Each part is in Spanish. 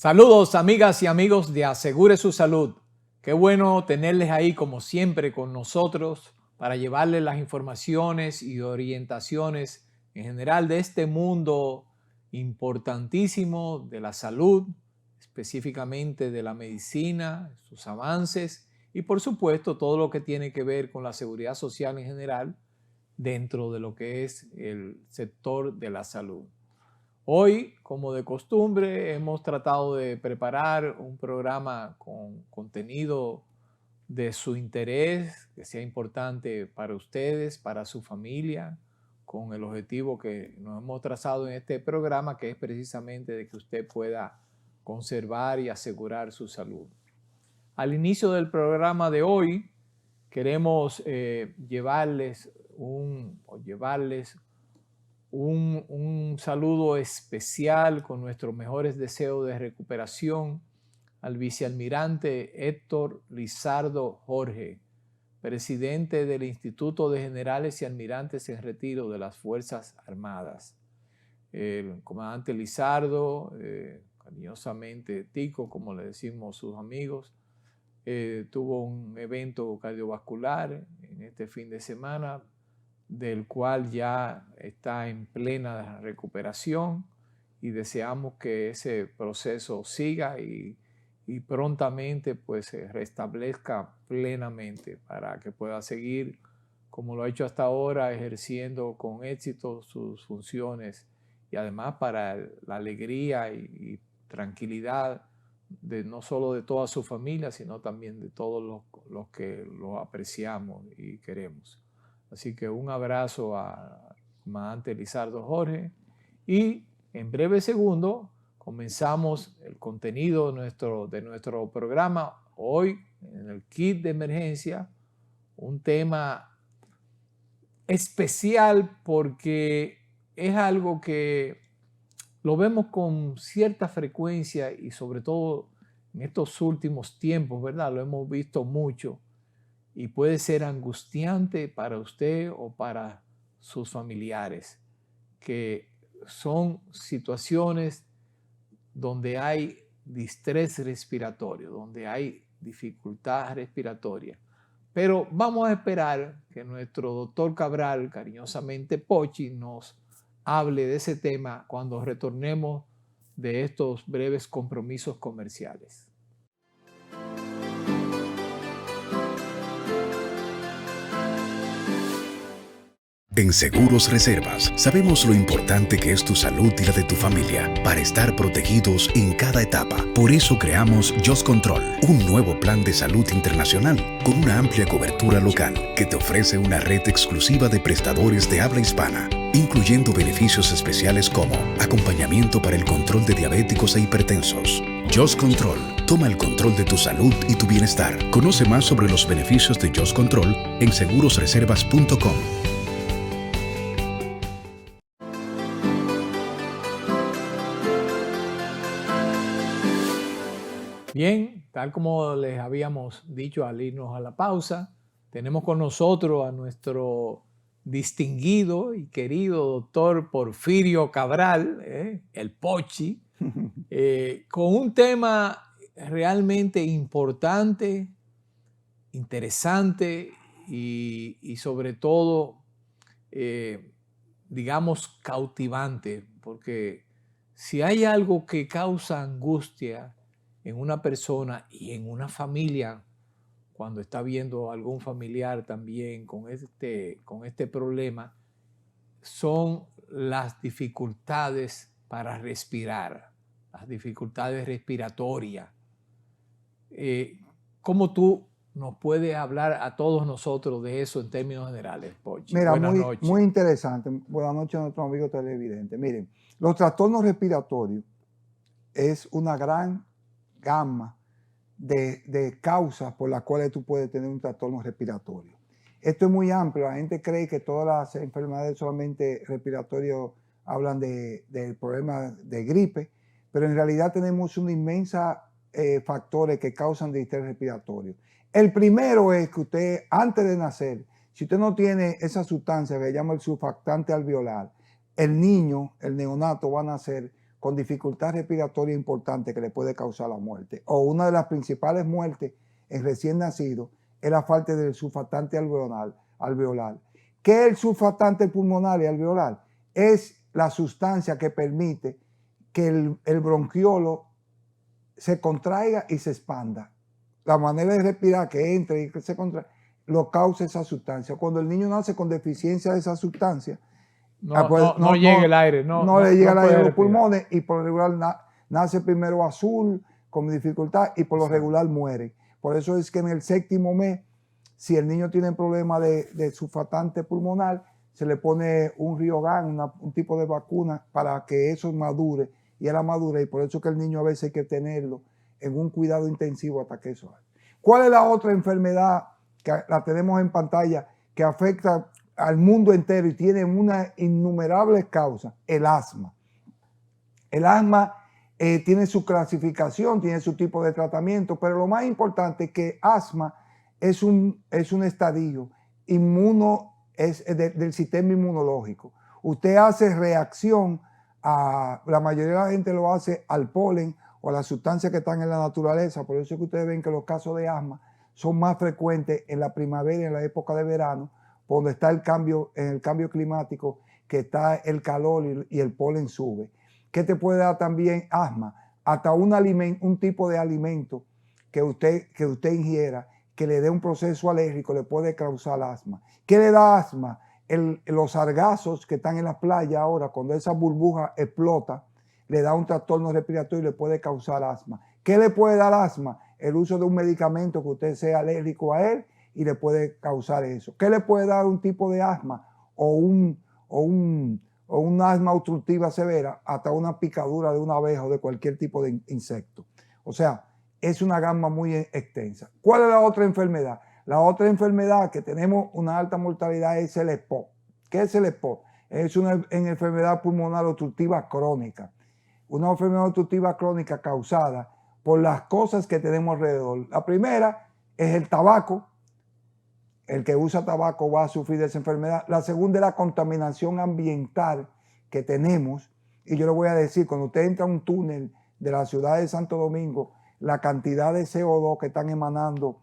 Saludos amigas y amigos de Asegure su Salud. Qué bueno tenerles ahí como siempre con nosotros para llevarles las informaciones y orientaciones en general de este mundo importantísimo de la salud, específicamente de la medicina, sus avances y por supuesto todo lo que tiene que ver con la seguridad social en general dentro de lo que es el sector de la salud. Hoy, como de costumbre, hemos tratado de preparar un programa con contenido de su interés, que sea importante para ustedes, para su familia, con el objetivo que nos hemos trazado en este programa, que es precisamente de que usted pueda conservar y asegurar su salud. Al inicio del programa de hoy, queremos llevarles un saludo especial con nuestros mejores deseos de recuperación al vicealmirante Héctor Lizardo Jorge, presidente del Instituto de Generales y Almirantes en Retiro de las Fuerzas Armadas. El comandante Lizardo, cariñosamente Tico, como le decimos sus amigos, tuvo un evento cardiovascular en este fin de semana, del cual ya está en plena recuperación y deseamos que ese proceso siga y prontamente pues se restablezca plenamente para que pueda seguir como lo ha hecho hasta ahora, ejerciendo con éxito sus funciones y además para la alegría y tranquilidad de no solo de toda su familia, sino también de todos los que lo apreciamos y queremos. Así que un abrazo a comandante Lizardo Jorge y en breve segundo comenzamos el contenido de nuestro programa. Hoy en el kit de emergencia, un tema especial porque es algo que lo vemos con cierta frecuencia y sobre todo en estos últimos tiempos, ¿verdad? Lo hemos visto mucho. Y puede ser angustiante para usted o para sus familiares, que son situaciones donde hay distrés respiratorio, donde hay dificultad respiratoria. Pero vamos a esperar que nuestro doctor Cabral, cariñosamente Pochi, nos hable de ese tema cuando retornemos de estos breves compromisos comerciales. En Seguros Reservas sabemos lo importante que es tu salud y la de tu familia para estar protegidos en cada etapa. Por eso creamos Just Control, un nuevo plan de salud internacional con una amplia cobertura local que te ofrece una red exclusiva de prestadores de habla hispana, incluyendo beneficios especiales como acompañamiento para el control de diabéticos e hipertensos. Just Control, toma el control de tu salud y tu bienestar. Conoce más sobre los beneficios de Just Control en segurosreservas.com. Bien, tal como les habíamos dicho al irnos a la pausa, tenemos con nosotros a nuestro distinguido y querido doctor Porfirio Cabral, el Pochi, con un tema realmente importante, interesante y sobre todo, digamos, cautivante, porque si hay algo que causa angustia en una persona y en una familia, cuando está viendo a algún familiar también con este problema, son las dificultades para respirar, las dificultades respiratorias. ¿Cómo tú nos puedes hablar a todos nosotros de eso en términos generales, Pochi? Mira, Buenas noches. muy interesante. Buenas noches a nuestro amigo televidente. Miren, los trastornos respiratorios es una gran gama de causas por las cuales tú puedes tener un trastorno respiratorio. Esto es muy amplio. La gente cree que todas las enfermedades solamente respiratorias hablan del problema de gripe, pero en realidad tenemos una inmensa factores que causan distrés respiratorio. El primero es que usted, antes de nacer, si usted no tiene esa sustancia que se llama el surfactante alveolar, el niño, el neonato, va a nacer con dificultad respiratoria importante que le puede causar la muerte. O una de las principales muertes en recién nacido es la falta del surfactante alveolar. ¿Qué es el surfactante pulmonar y alveolar? Es la sustancia que permite que el bronquiolo se contraiga y se expanda. La manera de respirar que entre y que se contraiga lo causa esa sustancia. Cuando el niño nace con deficiencia de esa sustancia, no llega el aire, no le llega el aire a los respirar. pulmones y por lo regular nace primero azul, con dificultad y por lo regular muere. Por eso es que en el 7º mes, si el niño tiene problema de surfactante pulmonar, se le pone un Riogan, un tipo de vacuna para que eso madure y él la madure, y por eso que el niño a veces hay que tenerlo en un cuidado intensivo hasta que eso haga. ¿Cuál es la otra enfermedad que la tenemos en pantalla que afecta al mundo entero y tiene una innumerables causas? El asma. El asma tiene su clasificación, tiene su tipo de tratamiento, pero lo más importante es que asma es un estadio del sistema inmunológico. Usted hace reacción la mayoría de la gente lo hace al polen o a las sustancias que están en la naturaleza. Por eso es que ustedes ven que los casos de asma son más frecuentes en la primavera y en la época de verano, donde está el cambio climático, que está el calor y el polen sube. ¿Qué te puede dar también asma? Hasta un tipo de alimento que usted ingiera que le dé un proceso alérgico le puede causar asma. ¿Qué le da asma? Los sargazos que están en la playa ahora, cuando esa burbuja explota, le da un trastorno respiratorio y le puede causar asma. ¿Qué le puede dar asma? El uso de un medicamento que usted sea alérgico a él y le puede causar eso. ¿Qué le puede dar un tipo de asma o un asma obstructiva severa? Hasta una picadura de una abeja o de cualquier tipo de insecto. O sea, es una gama muy extensa. ¿Cuál es la otra enfermedad? La otra enfermedad que tenemos una alta mortalidad es el EPOC. ¿Qué es el EPOC? Es una enfermedad pulmonar obstructiva crónica. Una enfermedad obstructiva crónica causada por las cosas que tenemos alrededor. La primera es el tabaco. El que usa tabaco va a sufrir de esa enfermedad. La segunda es la contaminación ambiental que tenemos. Y yo le voy a decir, cuando usted entra a un túnel de la ciudad de Santo Domingo, la cantidad de CO2 que están emanando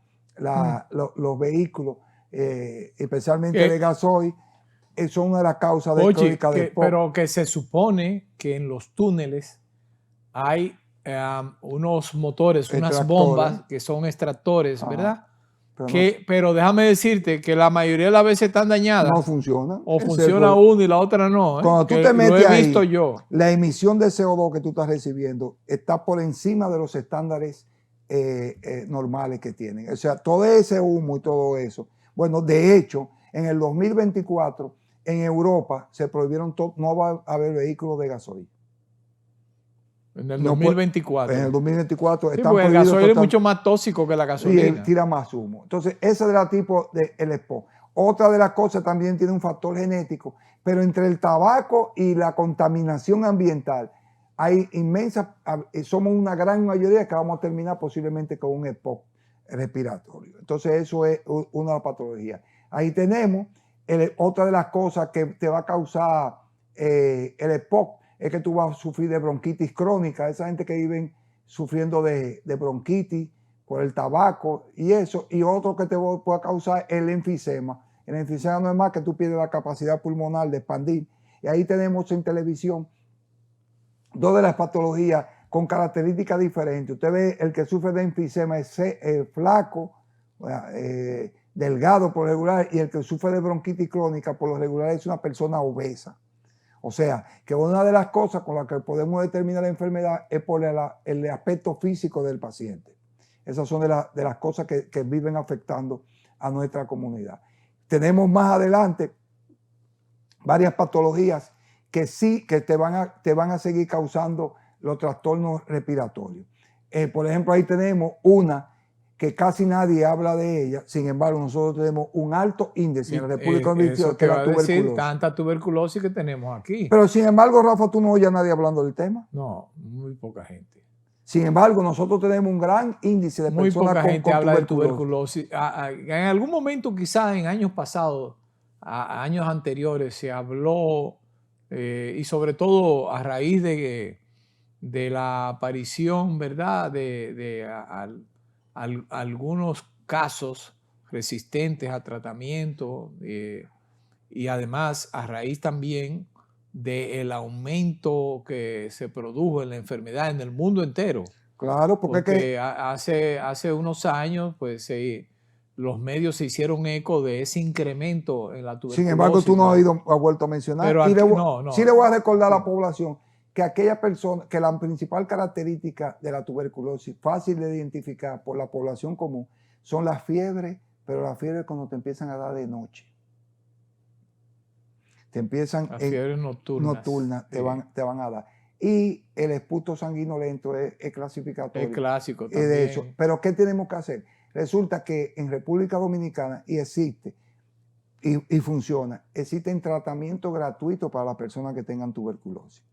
los vehículos, especialmente de gasoil, son una de las causas de crónica de EPOC. Pero que se supone que en los túneles hay unos motores, unas bombas que son extractores, ¿verdad? Pero déjame decirte que la mayoría de las veces están dañadas. No funcionan. O funciona una y la otra no. Cuando tú te metes lo he visto yo. La emisión de CO2 que tú estás recibiendo está por encima de los estándares normales que tienen. O sea, todo ese humo y todo eso. Bueno, de hecho, en el 2024, en Europa se prohibieron, no va a haber vehículos de gasoil. En el 2024. En el 2024 sí, porque el gasoil es mucho más tóxico que la gasolina. Y tira más humo. Entonces, ese es el tipo de EPOC. Otra de las cosas también tiene un factor genético, pero entre el tabaco y la contaminación ambiental hay somos una gran mayoría que vamos a terminar posiblemente con un EPOC respiratorio. Entonces, eso es una patología. Ahí tenemos otra de las cosas que te va a causar el EPOC, es que tú vas a sufrir de bronquitis crónica. Esa gente que viven sufriendo de bronquitis por el tabaco y eso. Y otro que te puede causar el enfisema. El enfisema no es más que tú pierdes la capacidad pulmonar de expandir. Y ahí tenemos en televisión dos de las patologías con características diferentes. Usted ve el que sufre de enfisema es flaco, delgado por lo regular, y el que sufre de bronquitis crónica por lo regular es una persona obesa. O sea, que una de las cosas con las que podemos determinar la enfermedad es por el aspecto físico del paciente. Esas son de las cosas que viven afectando a nuestra comunidad. Tenemos más adelante varias patologías que sí que te van a seguir causando los trastornos respiratorios. Por ejemplo, ahí tenemos una que casi nadie habla de ella, sin embargo, nosotros tenemos un alto índice en la República Dominicana, que es la tuberculosis. Tanta tuberculosis que tenemos aquí. Pero sin embargo, Rafa, tú no oyes a nadie hablando del tema. No, muy poca gente. Sin embargo, nosotros tenemos un gran índice de personas con tuberculosis. Muy poca gente habla de tuberculosis. En algún momento, quizás en años pasados, años anteriores, se habló, y sobre todo a raíz de de la aparición, ¿verdad?, algunos casos resistentes a tratamiento y además a raíz también del aumento que se produjo en la enfermedad en el mundo entero. Claro, porque es que, Porque hace unos años, pues los medios se hicieron eco de ese incremento en la sin embargo, tú tuberculosis, no has, ¿no? has vuelto a mencionar. Pero Y aquí, no, sí no. le voy a recordar a la Sí. población que aquella persona, que la principal característica de la tuberculosis, fácil de identificar por la población común, son las fiebres, pero las fiebres cuando te empiezan a dar de noche. Te empiezan Las fiebres nocturnas. te Sí. van a dar. Y el esputo sanguinolento es clasificatorio. Es clásico De hecho, también. pero ¿qué tenemos que hacer? Resulta que en República Dominicana, y existe, y funciona, existen tratamientos gratuitos para las personas que tengan tuberculosis.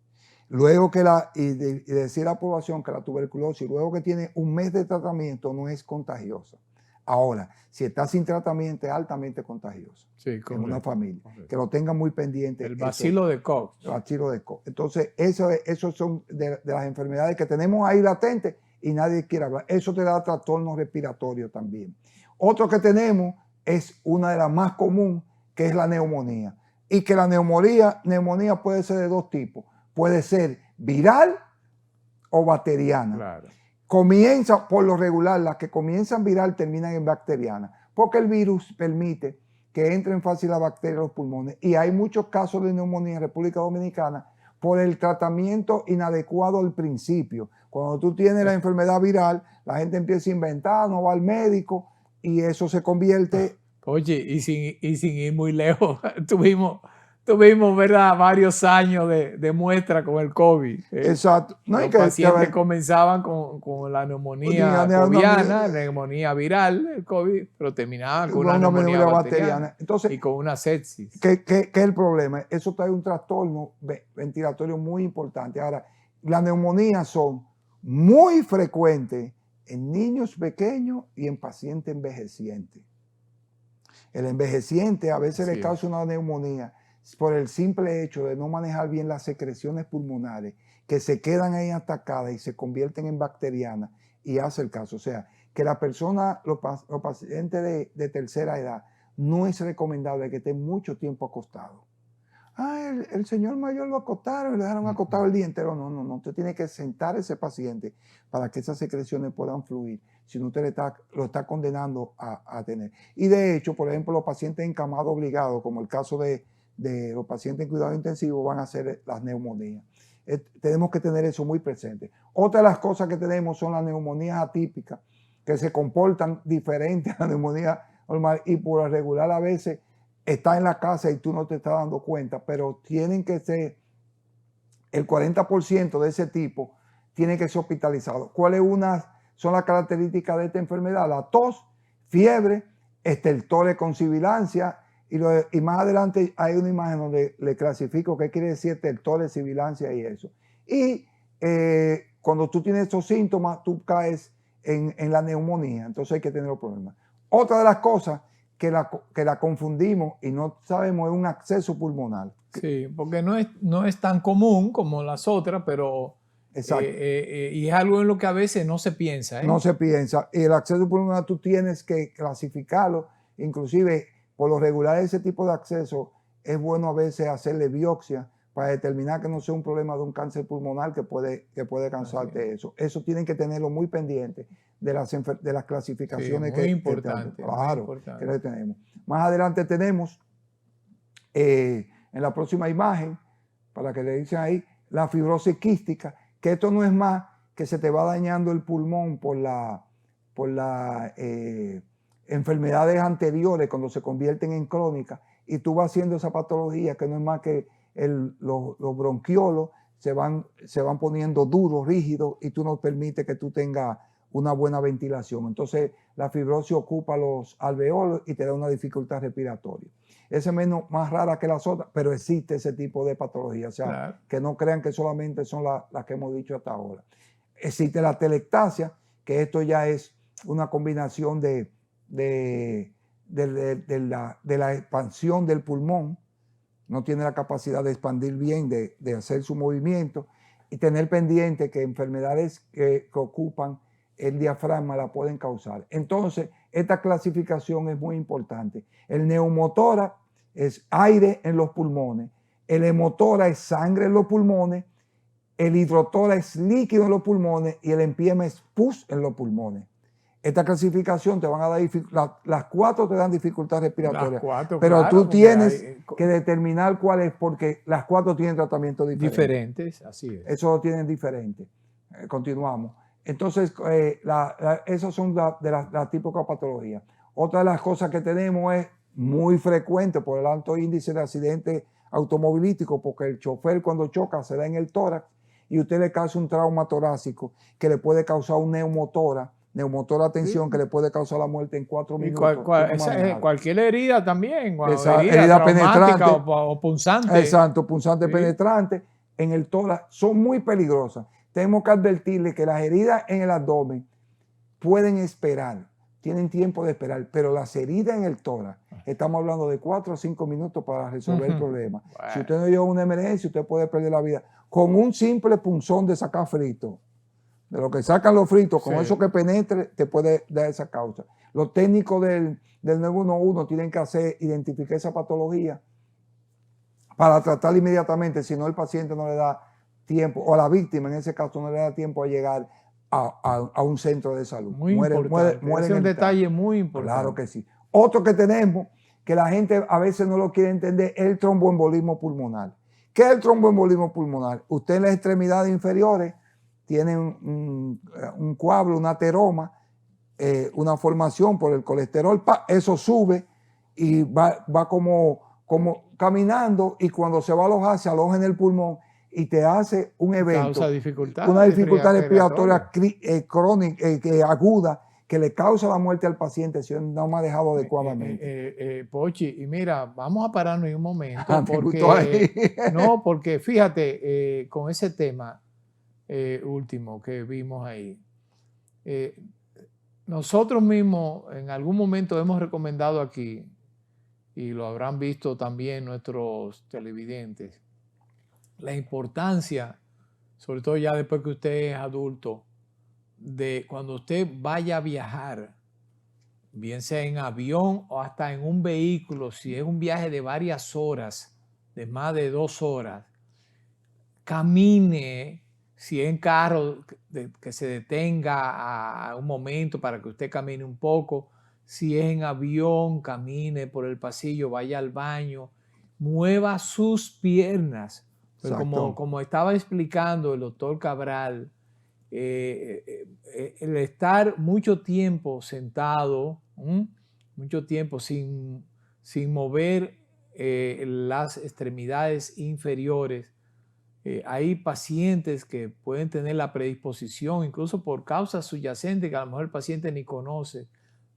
Luego que y decir a la población que la tuberculosis, luego que tiene un mes de tratamiento, no es contagiosa. Ahora, si está sin tratamiento, es altamente contagioso. Sí, en una familia. Correcto. Que lo tengan muy pendiente. El bacilo de Koch. El bacilo de Koch. Entonces, esos son de las enfermedades que tenemos ahí latentes y nadie quiere hablar. Eso te da trastorno respiratorio también. Otro que tenemos es una de las más comunes, que es la neumonía. Y que la neumonía puede ser de dos tipos. Puede ser viral o bacteriana. Claro. Comienza, por lo regular, las que comienzan viral terminan en bacteriana, porque el virus permite que entren fácil la bacteria a los pulmones. Y hay muchos casos de neumonía en República Dominicana por el tratamiento inadecuado al principio. Cuando tú tienes la enfermedad viral, la gente empieza a inventar, no va al médico y eso se convierte... Oye, y sin ir muy lejos, tuvimos, ¿verdad?, varios años de muestra con el COVID. Exacto. No hay Los pacientes comenzaban con la neumonía coviana, neumonía viral, el COVID, pero terminaban con una neumonía bacteriana Entonces, y con una sepsis. ¿Qué es el problema? Eso trae un trastorno ventilatorio muy importante. Ahora, las neumonías son muy frecuentes en niños pequeños y en pacientes envejecientes. El envejeciente a veces le causa una neumonía por el simple hecho de no manejar bien las secreciones pulmonares, que se quedan ahí atacadas y se convierten en bacterianas y hace el caso. O sea, que la persona, los pacientes de tercera edad, no es recomendable que estén mucho tiempo acostados. El señor mayor lo acostaron y lo dejaron acostado el día entero. No. Usted tiene que sentar a ese paciente para que esas secreciones puedan fluir. Si no, usted lo está condenando a tener. Y de hecho, por ejemplo, los pacientes encamados obligados, como el caso de los pacientes en cuidado intensivo, van a hacer las neumonías. Tenemos que tener eso muy presente. Otra de las cosas que tenemos son las neumonías atípicas, que se comportan diferentes a la neumonía normal y por lo regular a veces está en la casa y tú no te estás dando cuenta, pero tienen que ser, el 40% de ese tipo tiene que ser hospitalizado. ¿Cuáles son las características de esta enfermedad? La tos, fiebre, estertores con sibilancia, y más adelante hay una imagen donde le clasifico qué quiere decir estertores, sibilancia y eso. Y cuando tú tienes estos síntomas, tú caes en la neumonía, entonces hay que tener los problemas. Otra de las cosas que la confundimos y no sabemos es un absceso pulmonar. Sí, porque no es tan común como las otras, pero y es algo en lo que a veces no se piensa. No se piensa. Y el absceso pulmonar tú tienes que clasificarlo. Inclusive, por lo regular, ese tipo de absceso es bueno a veces hacerle biopsia para determinar que no sea un problema de un cáncer pulmonar que puede causarte eso. Eso tienen que tenerlo muy pendiente de las clasificaciones muy importante. Claro, muy importante. que le tenemos. Más adelante tenemos, en la próxima imagen, para que le dicen ahí, la fibrosis quística, que esto no es más que se te va dañando el pulmón por las enfermedades anteriores cuando se convierten en crónicas y tú vas haciendo esa patología que no es más que los bronquiolos se van poniendo duros, rígidos y tú no permites que tú tengas una buena ventilación. Entonces la fibrosis ocupa los alveolos y te da una dificultad respiratoria. Esa es más rara que las otras, pero existe ese tipo de patología. O sea, claro, que no crean que solamente son las que hemos dicho hasta ahora. Existe la telectasia, que esto ya es una combinación de la expansión del pulmón. No tiene la capacidad de expandir bien, de hacer su movimiento. y tener pendiente que enfermedades que ocupan el diafragma la pueden causar. Entonces, esta clasificación es muy importante. El neumotórax es aire en los pulmones, el hemotórax es sangre en los pulmones, el hidrotórax es líquido en los pulmones y el empiema es pus en los pulmones. Esta clasificación te van a dar, las 4 te dan dificultad respiratoria, Las 4, pero claro, tú tienes hay, que determinar cuál es, porque las 4 tienen tratamiento diferentes, así es. Eso lo tienen diferente. Continuamos. Entonces, esas son las típicas patologías. Otra de las cosas que tenemos es muy frecuente por el alto índice de accidentes automovilísticos, porque el chofer cuando choca se da en el tórax y usted le causa un trauma torácico que le puede causar un neumotórax, tensión, que le puede causar la muerte en 4 minutos. Cualquier herida también, herida penetrante o punzante. Exacto, punzante penetrante en el tórax son muy peligrosas. Tenemos que advertirle que las heridas en el abdomen pueden esperar, tienen tiempo de esperar, pero las heridas en el tórax, estamos hablando de 4 o 5 minutos para resolver el problema. Bueno. Si usted no lleva una emergencia, usted puede perder la vida. Con un simple punzón de sacar frito, de lo que sacan los fritos, con eso que penetre, te puede dar esa causa. Los técnicos del 911 tienen que identificar esa patología para tratarla inmediatamente, si no el paciente no le da tiempo, o a la víctima en ese caso no le da tiempo a llegar a un centro de salud. Muere es un detalle muy importante. Claro que sí. Otro que tenemos, que la gente a veces no lo quiere entender, es el tromboembolismo pulmonar. ¿Qué es el tromboembolismo pulmonar? Usted en las extremidades inferiores tiene un coágulo, una ateroma, una formación por el colesterol, eso sube y va como caminando, y cuando se va a alojar, se aloja en el pulmón y te hace un evento, una dificultad respiratoria crónica, aguda, que le causa la muerte al paciente si no me ha dejado adecuadamente. Pochi, y mira, vamos a pararnos un momento, porque fíjate, con ese tema último que vimos ahí, nosotros mismos en algún momento hemos recomendado aquí, y lo habrán visto también nuestros televidentes, la importancia, sobre todo ya después que usted es adulto, de cuando usted vaya a viajar, bien sea en avión o hasta en un vehículo, si es un viaje de varias horas, de más de 2 horas, camine, si es en carro, que se detenga a un momento para que usted camine un poco. Si es en avión, camine por el pasillo, vaya al baño, mueva sus piernas. Pues como estaba explicando el doctor Cabral, el estar mucho tiempo sentado, mucho tiempo sin mover las extremidades inferiores, hay pacientes que pueden tener la predisposición, incluso por causas subyacentes que a lo mejor el paciente ni conoce,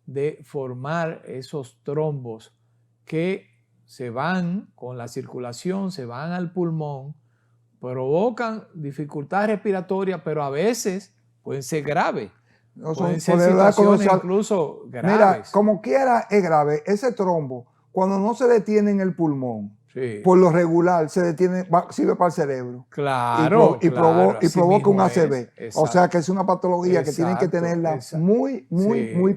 de formar esos trombos que se van con la circulación, se van al pulmón, provocan dificultad respiratoria, pero a veces pueden ser graves. Pueden ser situaciones incluso graves. Mira, como quiera es grave. Ese trombo, cuando no se detiene en el pulmón, por lo regular se detiene, sirve para el cerebro. Claro. Y provoca un ACV. O sea que es una patología que tienen que tenerla muy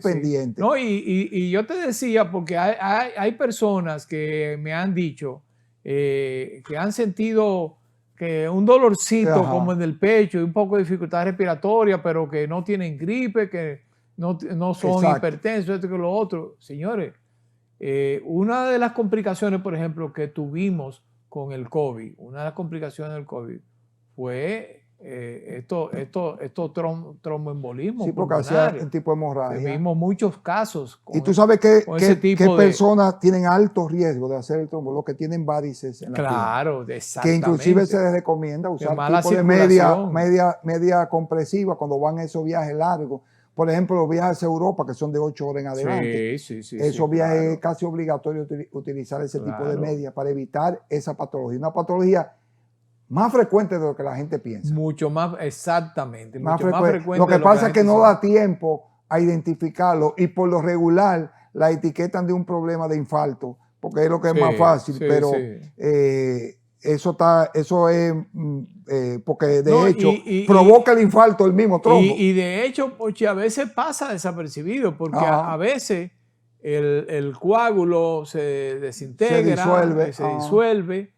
pendiente. No, y yo te decía, porque hay personas que me han dicho que han sentido que un dolorcito como en el pecho y un poco de dificultad respiratoria, pero que no tienen gripe, que no son hipertensos, esto que lo otro. Señores, una de las complicaciones, por ejemplo, que tuvimos con el COVID, fue estos tromboembolismos. Sí, porque hacía un tipo de hemorragia. Vimos muchos casos. Y tú sabes qué personas tienen alto riesgo de hacer el trombo, los que tienen varices en la piel. Exactamente. Que inclusive se les recomienda usar tipo de media compresiva cuando van a esos viajes largos. Por ejemplo, los viajes a Europa, que son de 8 horas en adelante. Esos viajes es casi obligatorio utilizar ese tipo de media para evitar esa patología. Una patología más frecuente de lo que la gente piensa. Mucho más, exactamente. Mucho más frecuente. Lo que pasa es que no da tiempo a identificarlo, y por lo regular la etiquetan de un problema de infarto, porque es lo que es más fácil, pero eso es porque de No, hecho provoca el infarto el mismo trombo. Y de hecho, Pochi, a veces pasa desapercibido porque a veces el coágulo se desintegra, se disuelve.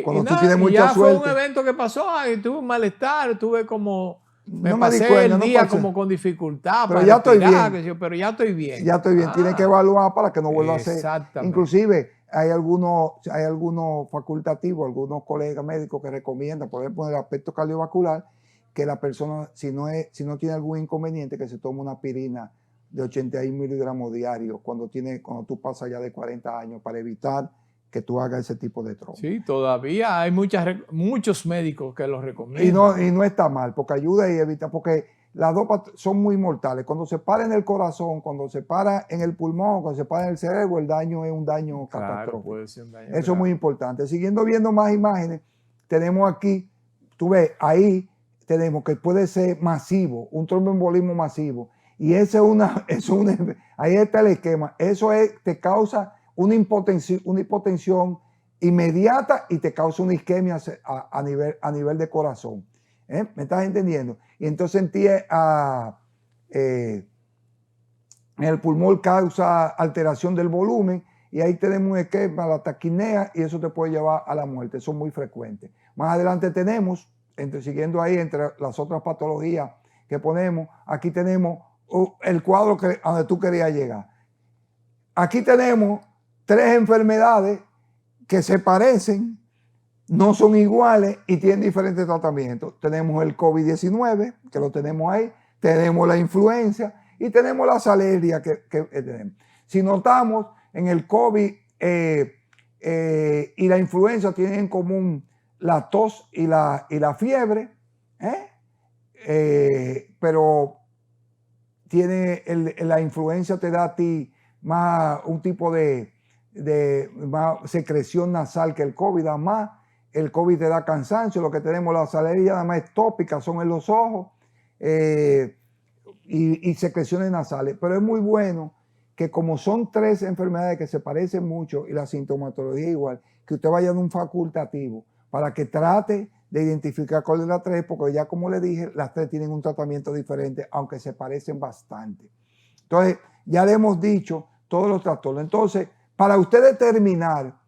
Cuando tú tienes mucha suerte. Fue un evento que pasó y tuve un malestar, tuve como... Me no pasé me di cuenta, el día no como con dificultad pero para ya respirar, estoy bien. Pero ya estoy bien. Ya estoy bien. Tiene que evaluar para que no vuelva a ser. Exactamente. Inclusive hay algunos facultativos, algunos colegas médicos que recomiendan, por ejemplo, en el aspecto cardiovascular, que la persona, si no tiene algún inconveniente, que se tome una aspirina de 81 miligramos diarios cuando tú pasas ya de 40 años para evitar que tú hagas ese tipo de trombo. Sí, todavía hay muchos médicos que lo recomiendan. Y no está mal, porque ayuda y evita, porque las dos son muy mortales. Cuando se para en el corazón, cuando se para en el pulmón, cuando se para en el cerebro, el daño es un daño catastrófico. Puede ser un daño Eso es muy importante. Siguiendo viendo más imágenes, tenemos aquí, tú ves, ahí tenemos que puede ser masivo, un tromboembolismo masivo. Y ahí está el esquema. Eso te causa una hipotensión inmediata y te causa una isquemia a nivel de corazón. ¿Me estás entendiendo? Y entonces en el pulmón causa alteración del volumen y ahí tenemos un esquema, la taquipnea, y eso te puede llevar a la muerte. Eso es muy frecuente. Más adelante tenemos, siguiendo ahí entre las otras patologías que ponemos, aquí tenemos el cuadro a donde tú querías llegar. Aquí tenemos 3 enfermedades que se parecen, no son iguales y tienen diferentes tratamientos. Tenemos el COVID-19, que lo tenemos ahí, tenemos la influenza y tenemos las alergias que tenemos. Si notamos, en el COVID y la influenza tienen en común la tos y la fiebre, pero la influenza te da a ti más un tipo de más secreción nasal que el COVID, además el COVID te da cansancio. Lo que tenemos, las alergias nada más tópicas son en los ojos y secreciones nasales, pero es muy bueno que como son 3 enfermedades que se parecen mucho y la sintomatología igual, que usted vaya a un facultativo para que trate de identificar cuál es la 3, porque ya como le dije, las 3 tienen un tratamiento diferente, aunque se parecen bastante. Entonces, ya le hemos dicho todos los trastornos. Entonces, para usted determinar,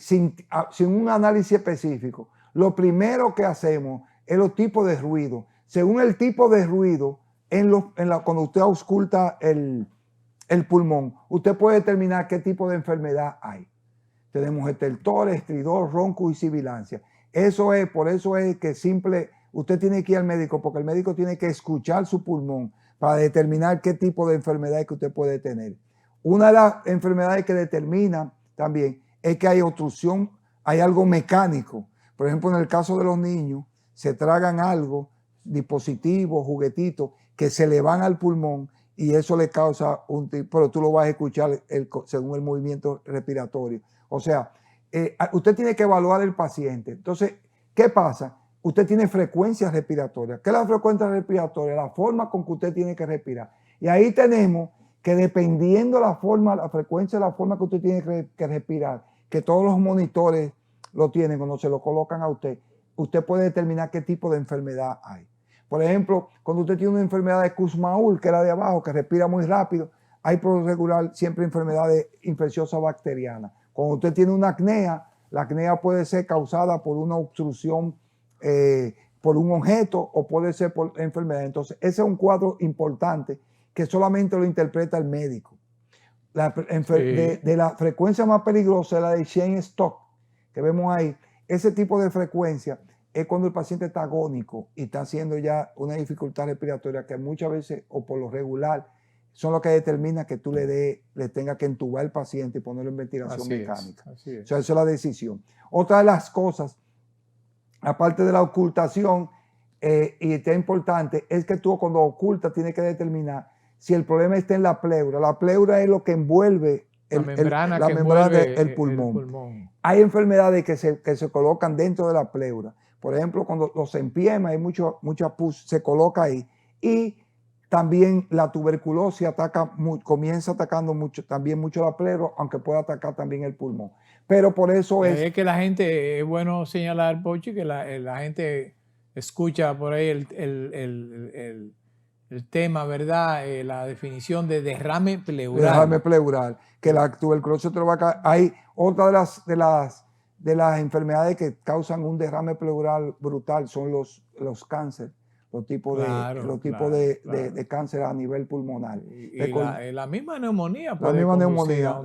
sin un análisis específico, lo primero que hacemos es los tipos de ruido. Según el tipo de ruido, cuando usted ausculta el pulmón, usted puede determinar qué tipo de enfermedad hay. Tenemos estertor, estridor, ronco y sibilancia. Por eso es que usted tiene que ir al médico, porque el médico tiene que escuchar su pulmón para determinar qué tipo de enfermedad que usted puede tener. Una de las enfermedades que determina también es que hay obstrucción, hay algo mecánico. Por ejemplo, en el caso de los niños, se tragan algo, dispositivos, juguetitos, que se le van al pulmón y eso le causa pero tú lo vas a escuchar según el movimiento respiratorio. O sea, usted tiene que evaluar el paciente. Entonces, ¿qué pasa? Usted tiene frecuencias respiratorias. ¿Qué es la frecuencia respiratoria? La forma con que usted tiene que respirar. Y ahí tenemos que dependiendo la frecuencia de la forma que usted tiene que respirar, que todos los monitores lo tienen cuando se lo colocan a usted puede determinar qué tipo de enfermedad hay. Por ejemplo, cuando usted tiene una enfermedad de Kussmaul, que es la de abajo, que respira muy rápido, hay por lo regular siempre enfermedades infecciosas bacterianas. Cuando usted tiene una apnea, la apnea puede ser causada por una obstrucción por un objeto o puede ser por enfermedad. Entonces, ese es un cuadro importante que solamente lo interpreta el médico. De la frecuencia más peligrosa es la de Cheyne-Stokes, que vemos ahí. Ese tipo de frecuencia es cuando el paciente está agónico y está haciendo ya una dificultad respiratoria que muchas veces o por lo regular son lo que determina que tú le tengas que entubar al paciente y ponerlo en ventilación mecánica. Así es. O sea, esa es la decisión. Otra de las cosas, aparte de la ocultación, y está importante, es que tú cuando ocultas tienes que determinar si el problema está en la pleura. La pleura es lo que envuelve la membrana del pulmón. Hay enfermedades que se colocan dentro de la pleura. Por ejemplo, cuando los empiema, hay mucha pus, se coloca ahí. Y También la tuberculosis comienza atacando también mucho la pleura, aunque puede atacar también el pulmón. Pero por eso es que la gente, es bueno señalar, Pochi, que la gente escucha por ahí el tema, ¿verdad? La definición de derrame pleural. Derrame pleural, que la tuberculosis te lo va a caer. Hay otra de las enfermedades que causan un derrame pleural brutal, son los cánceres, los tipos de cáncer a nivel pulmonar. Y la misma neumonía. La misma neumonía,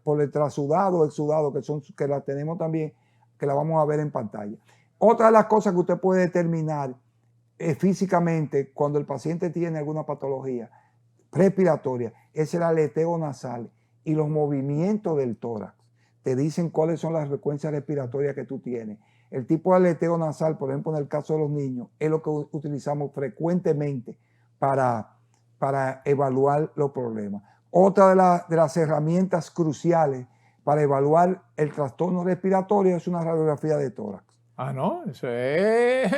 por el trasudado, el sudado, que la tenemos también, que la vamos a ver en pantalla. Otra de las cosas que usted puede determinar físicamente cuando el paciente tiene alguna patología respiratoria es el aleteo nasal y los movimientos del tórax. Te dicen cuáles son las frecuencias respiratorias que tú tienes. El tipo de aleteo nasal, por ejemplo, en el caso de los niños, es lo que utilizamos frecuentemente para evaluar los problemas. Otra de las herramientas cruciales para evaluar el trastorno respiratorio es una radiografía de tórax. Ah, no, eso es...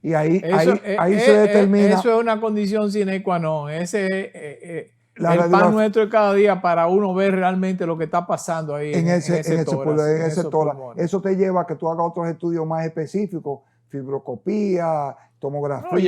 Y ahí se determina... Eso es una condición sine qua non. Ese el pan nuestro de cada día para uno ver realmente lo que está pasando ahí en ese tórax. Eso te lleva a que tú hagas otros estudios más específicos, fibroscopía, tomografía. No,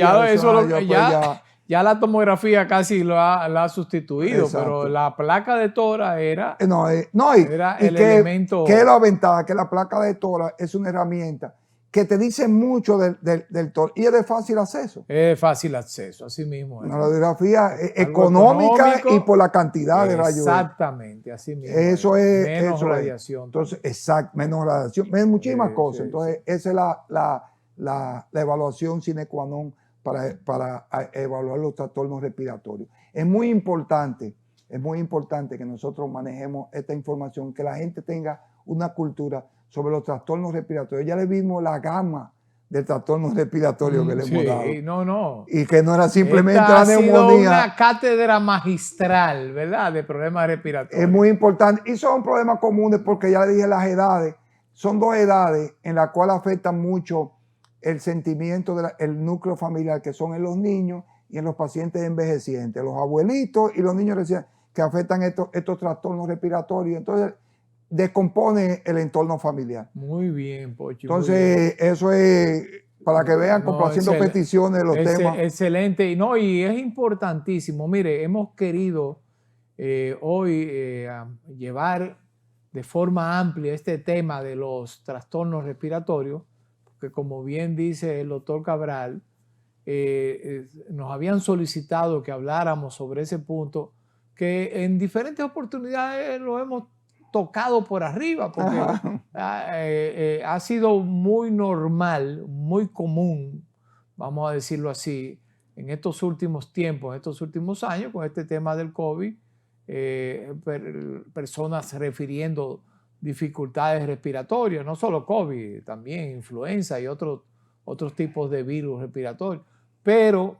ya la tomografía casi lo ha sustituido. Exacto. Pero la placa de tórax era el elemento... ¿Qué es la ventaja? Que la placa de tórax es una herramienta que te dice mucho del tórax y es de fácil acceso. Es de fácil acceso, así mismo. Una radiografía económica y por la cantidad de rayos. Exactamente, así mismo. Eso es. Menos radiación. Entonces, menos radiación, muchísimas cosas. Entonces, esa es la evaluación sine qua non para evaluar los trastornos respiratorios. Es muy importante que nosotros manejemos esta información, que la gente tenga una cultura sobre los trastornos respiratorios. Ya le vimos la gama de trastornos respiratorios que le hemos dado. No. Y que no era simplemente la neumonía. Ha sido una cátedra magistral, ¿verdad? De problemas respiratorios. Es muy importante. Y son problemas comunes porque ya le dije las edades. Son dos edades en las cuales afectan mucho el sentimiento del núcleo familiar, que son en los niños y en los pacientes envejecientes, los abuelitos y los niños recién que afectan estos trastornos respiratorios. Entonces, descompone el entorno familiar. Muy bien, Pochi. Entonces, eso es para que vean, haciendo peticiones de los temas. Excelente. Y es importantísimo. Mire, hemos querido hoy llevar de forma amplia este tema de los trastornos respiratorios, porque como bien dice el doctor Cabral, nos habían solicitado que habláramos sobre ese punto, que en diferentes oportunidades lo hemos tocado por arriba, porque ha sido muy normal, muy común, vamos a decirlo así, en estos últimos tiempos, en estos últimos años, con este tema del COVID, personas refiriendo dificultades respiratorias, no solo COVID, también influenza y otros tipos de virus respiratorios. Pero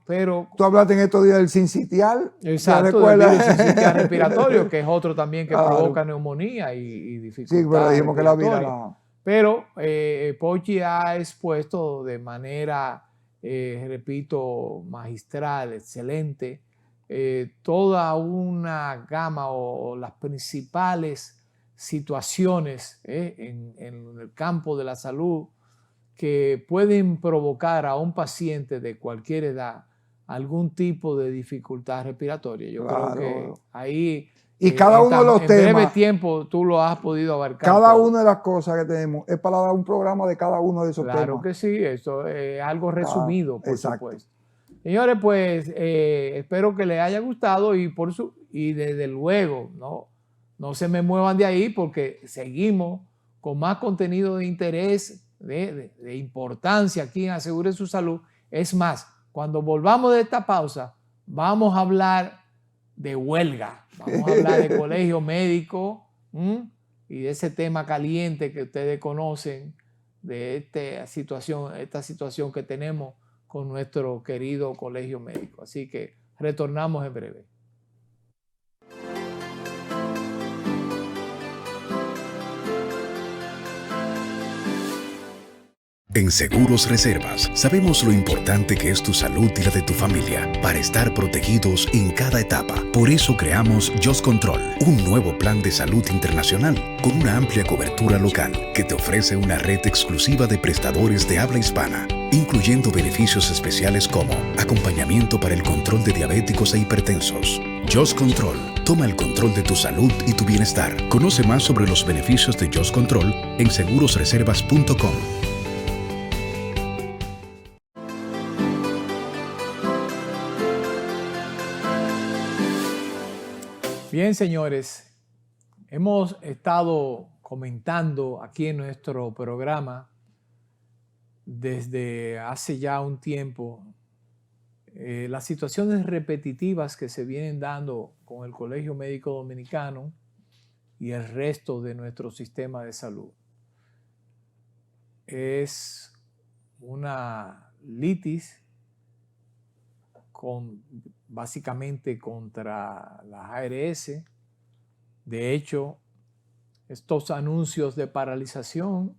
tú hablaste en estos días del sincitial. Exacto, del virus sincitial respiratorio, que es otro también que provoca neumonía y dificultades. Sí, pero dijimos que la vida. Pero Pochi ha expuesto de manera, repito, magistral, excelente, toda una gama o las principales situaciones en el campo de la salud que pueden provocar a un paciente de cualquier edad algún tipo de dificultad respiratoria. Yo creo que ahí y cada uno de los temas, en breve tiempo tú lo has podido abarcar. Cada una de las cosas que tenemos es para dar un programa de cada uno de esos temas. Claro que sí, eso es algo resumido, por supuesto. Señores, pues espero que les haya gustado y desde luego no se me muevan de ahí porque seguimos con más contenido de interés, de importancia aquí en Asegure Su Salud. Es más, cuando volvamos de esta pausa, vamos a hablar de huelga, vamos a hablar de colegio médico y de ese tema caliente que ustedes conocen, de esta situación que tenemos con nuestro querido colegio médico. Así que retornamos en breve. En Seguros Reservas sabemos lo importante que es tu salud y la de tu familia para estar protegidos en cada etapa. Por eso creamos Just Control, un nuevo plan de salud internacional con una amplia cobertura local que te ofrece una red exclusiva de prestadores de habla hispana, incluyendo beneficios especiales como acompañamiento para el control de diabéticos e hipertensos. Just Control, toma el control de tu salud y tu bienestar. Conoce más sobre los beneficios de Just Control en segurosreservas.com. Bien, señores, hemos estado comentando aquí en nuestro programa desde hace ya un tiempo las situaciones repetitivas que se vienen dando con el Colegio Médico Dominicano y el resto de nuestro sistema de salud. Es una litis básicamente contra las ARS. De hecho, estos anuncios de paralización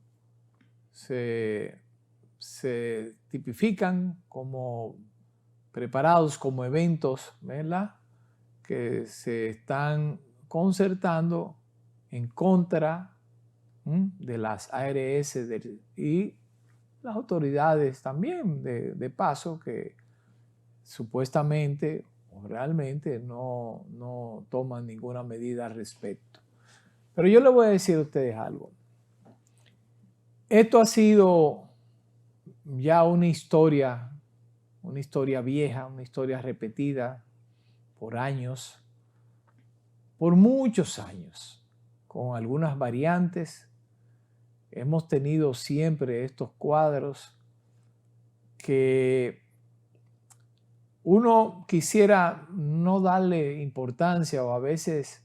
se tipifican como preparados como eventos, ¿verdad?, que se están concertando en contra de las ARS y las autoridades también de paso que supuestamente o realmente no toman ninguna medida al respecto. Pero yo les voy a decir a ustedes algo. Esto ha sido ya una historia vieja, una historia repetida por años, por muchos años, con algunas variantes. Hemos tenido siempre estos cuadros que uno quisiera no darle importancia o a veces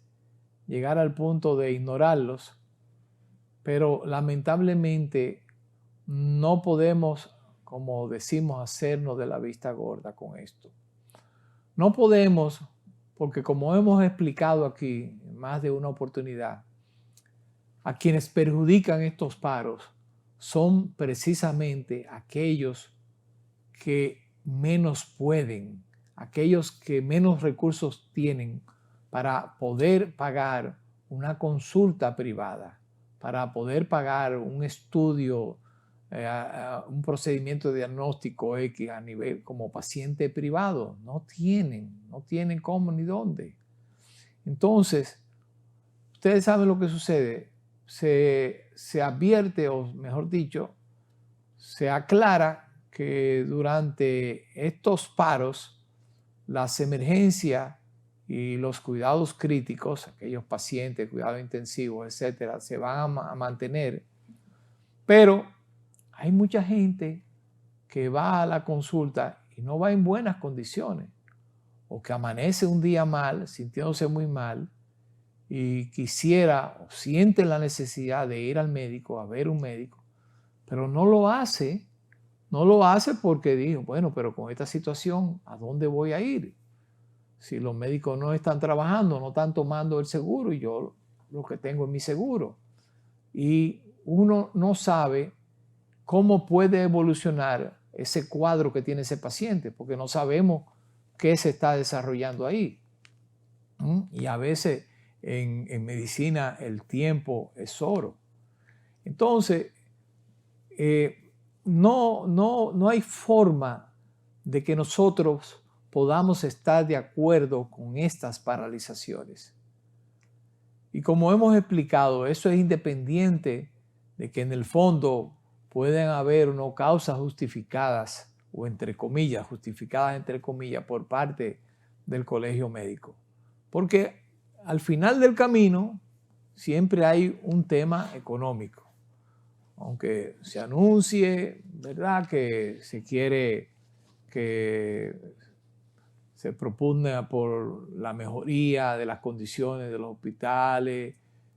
llegar al punto de ignorarlos, pero lamentablemente no podemos, como decimos, hacernos de la vista gorda con esto. No podemos, porque como hemos explicado aquí en más de una oportunidad, a quienes perjudican estos paros son precisamente aquellos que menos pueden, aquellos que menos recursos tienen para poder pagar una consulta privada, para poder pagar un estudio, un procedimiento de diagnóstico X a nivel como paciente privado. No tienen cómo ni dónde. Entonces, ustedes saben lo que sucede. Se advierte, o mejor dicho, se aclara que durante estos paros, las emergencias y los cuidados críticos, aquellos pacientes, cuidados intensivos, etcétera, se van a mantener. Pero hay mucha gente que va a la consulta y no va en buenas condiciones, o que amanece un día mal, sintiéndose muy mal, y quisiera o siente la necesidad de ir al médico, a ver un médico, pero no lo hace. No lo hace porque dijo, bueno, pero con esta situación, ¿a dónde voy a ir? Si los médicos no están trabajando, no están tomando el seguro y yo lo que tengo es mi seguro. Y uno no sabe cómo puede evolucionar ese cuadro que tiene ese paciente, porque no sabemos qué se está desarrollando ahí. Y a veces en medicina el tiempo es oro. Entonces, no hay forma de que nosotros podamos estar de acuerdo con estas paralizaciones. Y como hemos explicado, eso es independiente de que en el fondo pueden haber no causas justificadas o entre comillas, justificadas entre comillas por parte del colegio médico. Porque al final del camino siempre hay un tema económico. Aunque se anuncie, ¿verdad?, que se quiere que se propugna por la mejoría de las condiciones de los hospitales,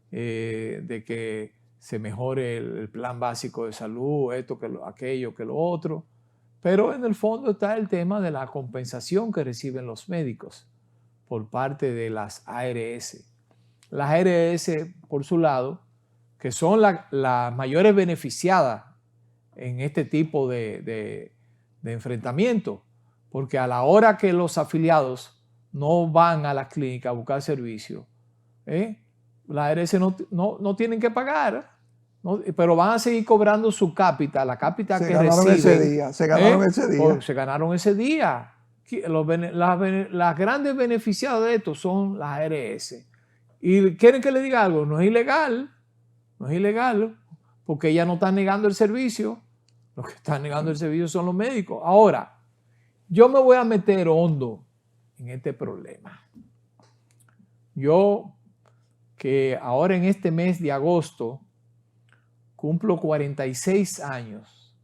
de que se mejore el plan básico de salud, esto, aquello, que lo otro. Pero en el fondo está el tema de la compensación que reciben los médicos por parte de las ARS. Las ARS, por su lado, que son las mayores beneficiadas en este tipo de enfrentamiento, porque a la hora que los afiliados no van a las clínicas a buscar servicio, la ARS no tienen que pagar, ¿no? Pero van a seguir cobrando su cápita, la cápita que reciben. Se ganaron ese día. Se ganaron ese día. Las grandes beneficiadas de esto son las ARS. Y quieren que le diga algo, no es ilegal, porque ellas no están negando el servicio. Los que están negando el servicio son los médicos. Ahora, yo me voy a meter hondo en este problema. Yo, que ahora en este mes de agosto cumplo 46 años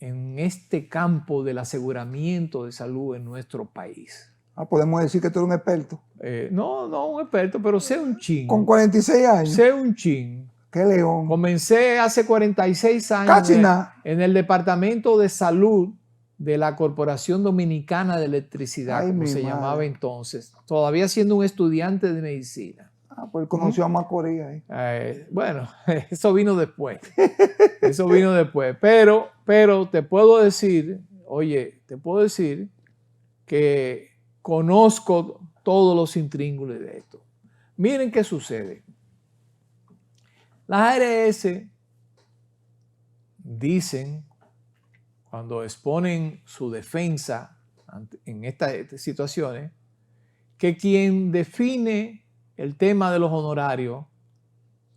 en este campo del aseguramiento de salud en nuestro país. Podemos decir que tú eres un experto. No un experto, pero sé un chin. Con 46 años. Sé un chin. ¡Qué león! Comencé hace 46 años Casi nada. En el Departamento de Salud de la Corporación Dominicana de Electricidad, como se llamaba entonces, todavía siendo un estudiante de medicina. Pues conoció a Macorís ahí. Bueno, eso vino después. Pero te puedo decir, que conozco todos los intríngulis de esto. Miren qué sucede. Las ARS dicen, cuando exponen su defensa en estas situaciones, que quien define el tema de los honorarios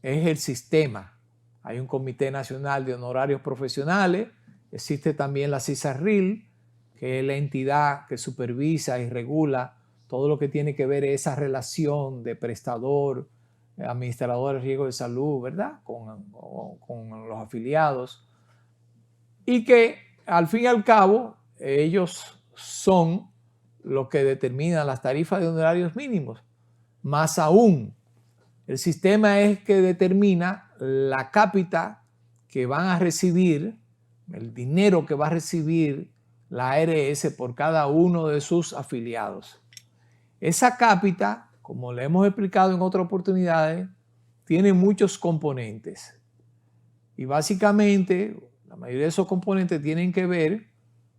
es el sistema. Hay un Comité Nacional de Honorarios Profesionales, existe también la CISARRIL, que es la entidad que supervisa y regula todo lo que tiene que ver esa relación de prestador, administrador de riesgo de salud, ¿verdad? Con los afiliados. Y que al fin y al cabo ellos son los que determinan las tarifas de honorarios mínimos. Más aún, el sistema es que determina la cápita que van a recibir, el dinero que va a recibir la ARS por cada uno de sus afiliados. Esa cápita, como le hemos explicado en otras oportunidades, tiene muchos componentes. Y básicamente, la mayoría de esos componentes tienen que ver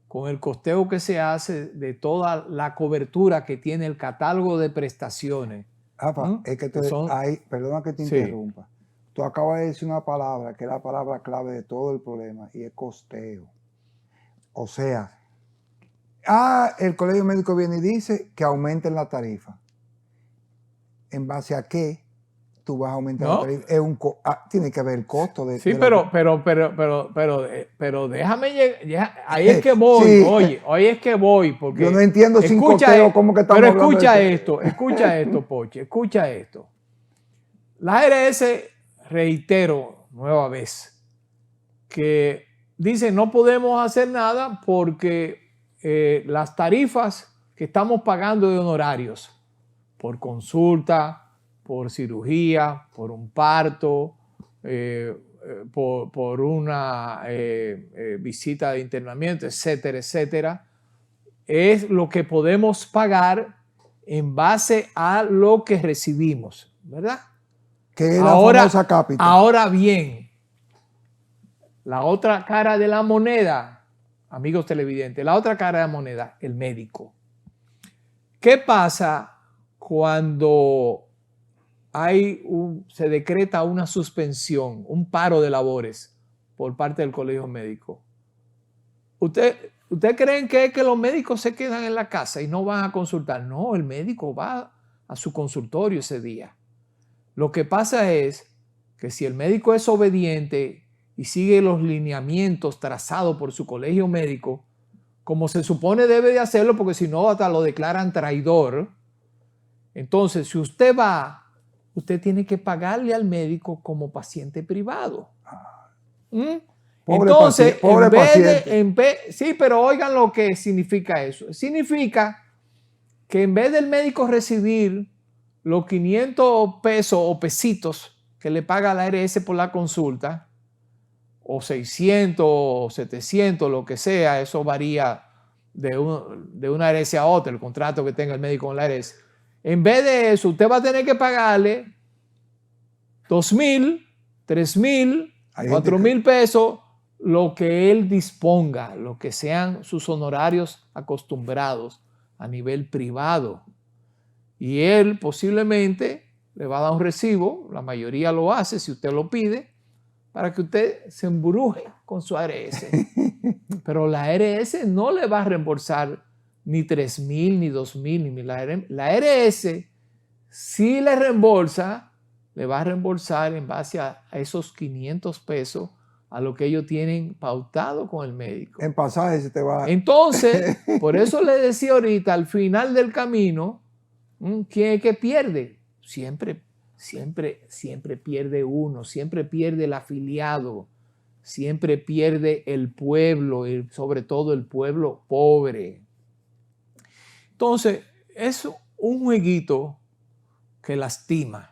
con el costeo que se hace de toda la cobertura que tiene el catálogo de prestaciones. Es que perdona que te interrumpa. Tú acabas de decir una palabra que es la palabra clave de todo el problema y es costeo. O sea, el Colegio Médico viene y dice que aumenten la tarifa. ¿En base a qué tú vas a aumentar la tarifa? Tiene que haber el costo de... Sí, pero déjame llegar. Ahí es que voy, sí. Oye, ahí es que voy. Porque yo no entiendo sin costeo cómo que estamos hablando. Pero escucha esto, Poche, escucha esto. La ARS, reitero nueva vez, que dice no podemos hacer nada porque las tarifas que estamos pagando de honorarios por consulta, por cirugía, por un parto, por una visita de internamiento, etcétera, etcétera, es lo que podemos pagar en base a lo que recibimos, ¿verdad? Que es la famosa cápita. Ahora bien, la otra cara de la moneda, amigos televidentes, la otra cara de la moneda, el médico. ¿Qué pasa cuando se decreta una suspensión, un paro de labores por parte del Colegio Médico? ¿Ustedes creen que es que los médicos se quedan en la casa y no van a consultar? No, el médico va a su consultorio ese día. Lo que pasa es que si el médico es obediente y sigue los lineamientos trazados por su colegio médico, como se supone debe de hacerlo, porque si no hasta lo declaran traidor, entonces si usted va, usted tiene que pagarle al médico como paciente privado. Entonces, sí, pero oigan lo que significa eso. Significa que en vez del médico recibir los 500 pesos o pesitos que le paga la ARS por la consulta, o 600 o 700, lo que sea, eso varía de una ARS a otra, el contrato que tenga el médico con la ARS. En vez de eso, usted va a tener que pagarle 2,000, 3,000, 4,000 pesos lo que él disponga, lo que sean sus honorarios acostumbrados a nivel privado. Y él posiblemente le va a dar un recibo, la mayoría lo hace si usted lo pide, para que usted se embruje con su ARS. Pero la ARS no le va a reembolsar ni 3,000, ni 2,000, ni 1,000. La ARS, si le reembolsa, le va a reembolsar en base a esos 500 pesos a lo que ellos tienen pautado con el médico. En pasaje se te va. Entonces, por eso le decía ahorita, al final del camino, ¿quién es que pierde? Siempre pierde uno, siempre pierde el afiliado, siempre pierde el pueblo, y sobre todo el pueblo pobre. Entonces, es un jueguito que lastima